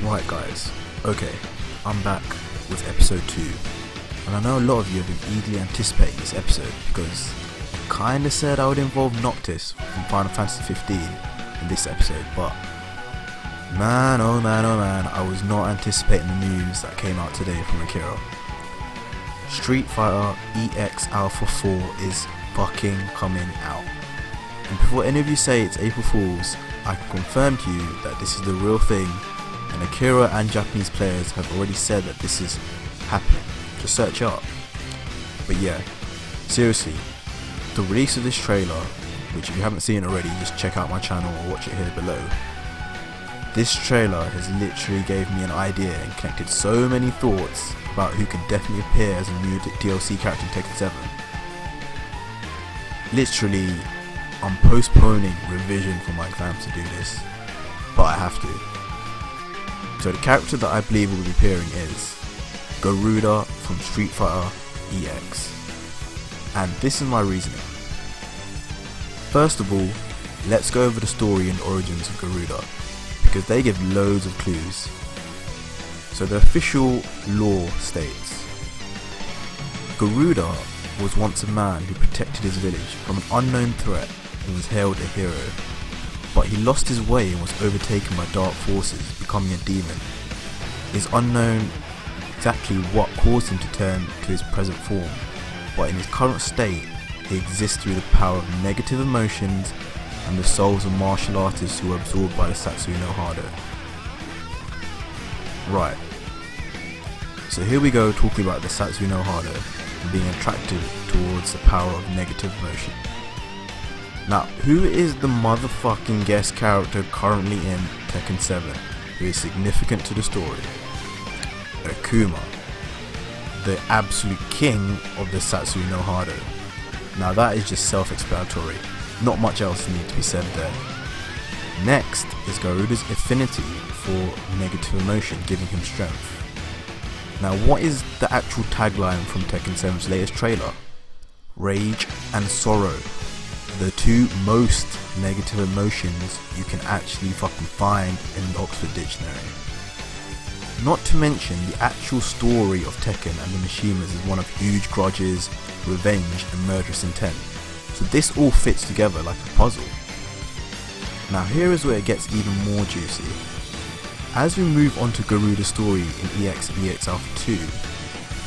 Right guys, okay, I'm back with episode 2, and I know a lot of you have been eagerly anticipating this episode because I kinda said I would involve Noctis from Final Fantasy 15 in this episode, but man oh man oh man, I was not anticipating the news that came out today from Akira. Street Fighter EX Alpha 4 is fucking coming out. And before any of you say it's April Fools, I can confirm to you that this is the real thing, and Akira and Japanese players have already said that this is happening. Just search it up. But yeah, seriously, the release of this trailer, which if you haven't seen it already, just check out my channel or watch it here below. This trailer has literally gave me an idea and connected so many thoughts about who could definitely appear as a new DLC character in Tekken 7. Literally, I'm postponing revision for my exams to do this, but I have to. So the character that I believe will be appearing is GARUDA from Street Fighter EX. And this is my reasoning. First of all, let's go over the story and origins of GARUDA, because they give loads of clues. So the official lore states, GARUDA was once a man who protected his village from an unknown threat and was hailed a hero. But he lost his way and was overtaken by dark forces, becoming a demon. It is unknown exactly what caused him to turn to his present form, but in his current state, he exists through the power of negative emotions and the souls of martial artists who were absorbed by the Satsui no Hado. Right, so here we go talking about the Satsui no Hado and being attracted towards the power of negative emotion. Now, who is the motherfucking guest character currently in Tekken 7 who is significant to the story? Akuma, the absolute king of the Satsui no Hado. Now that is just self-explanatory, not much else needs to be said there. Next is Garuda's affinity for negative emotion, giving him strength. Now what is the actual tagline from Tekken 7's latest trailer? Rage and sorrow. The two most negative emotions you can actually fucking find in the Oxford Dictionary. Not to mention the actual story of Tekken and the Mishimas is one of huge grudges, revenge and murderous intent. So this all fits together like a puzzle. Now here is where it gets even more juicy. As we move on to Garuda's story in EX and EX Alpha 2,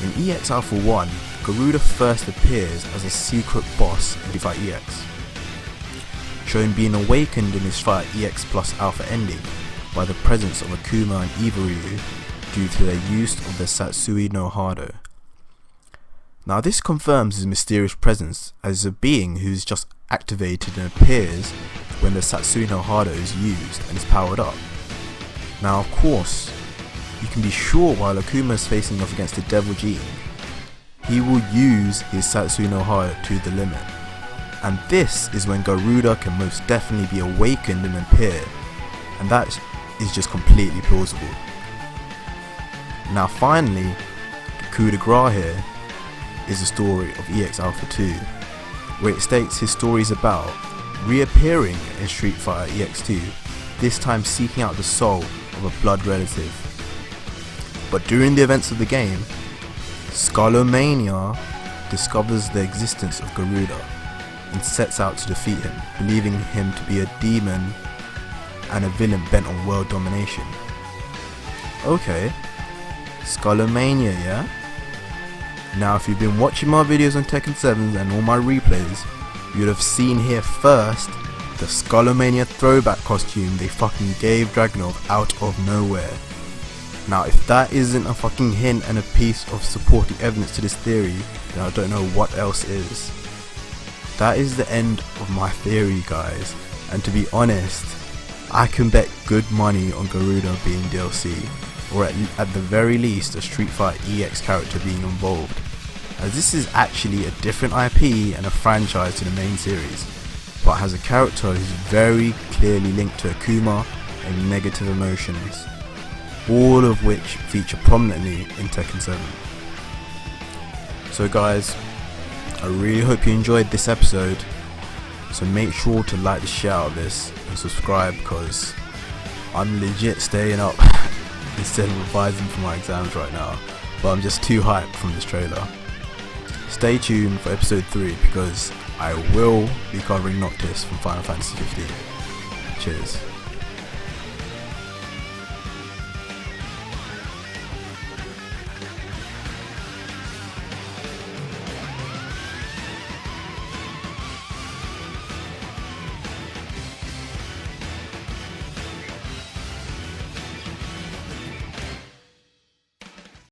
in EX Alpha 1, Garuda first appears as a secret boss in Fight EX, showing being awakened in his fight EX plus Alpha ending by the presence of Akuma and Ivaryu due to their use of the Satsui no Hado. Now this confirms his mysterious presence as a being who's just activated and appears when the Satsui no Hado is used and is powered up. Now of course, you can be sure while Akuma is facing off against the Devil Gene, he will use his Satsui no Hado to the limit. And this is when Garuda can most definitely be awakened and appear, and that is just completely plausible. Now finally, the coup de grace here is the story of EX Alpha 2, where it states his story is about reappearing in Street Fighter EX2, this time seeking out the soul of a blood relative. But during the events of the game, Skullomania discovers the existence of Garuda and sets out to defeat him, believing him to be a demon and a villain bent on world domination. Okay, Skullomania, yeah? Now if you've been watching my videos on Tekken 7 and all my replays, you'd have seen here first the Skullomania throwback costume they fucking gave Dragunov out of nowhere. Now if that isn't a fucking hint and a piece of supporting evidence to this theory, then I don't know what else is. That is the end of my theory guys, and to be honest, I can bet good money on Garuda being DLC, or at the very least a Street Fighter EX character being involved, as this is actually a different IP and a franchise to the main series, but has a character who's very clearly linked to Akuma and negative emotions, all of which feature prominently in Tekken 7. So guys, I really hope you enjoyed this episode, so make sure to like the shit out of this and subscribe because I'm legit staying up. instead of revising for my exams right now, but I'm just too hyped from this trailer. Stay tuned for episode 3 because I will be covering Noctis from Final Fantasy 15. Cheers.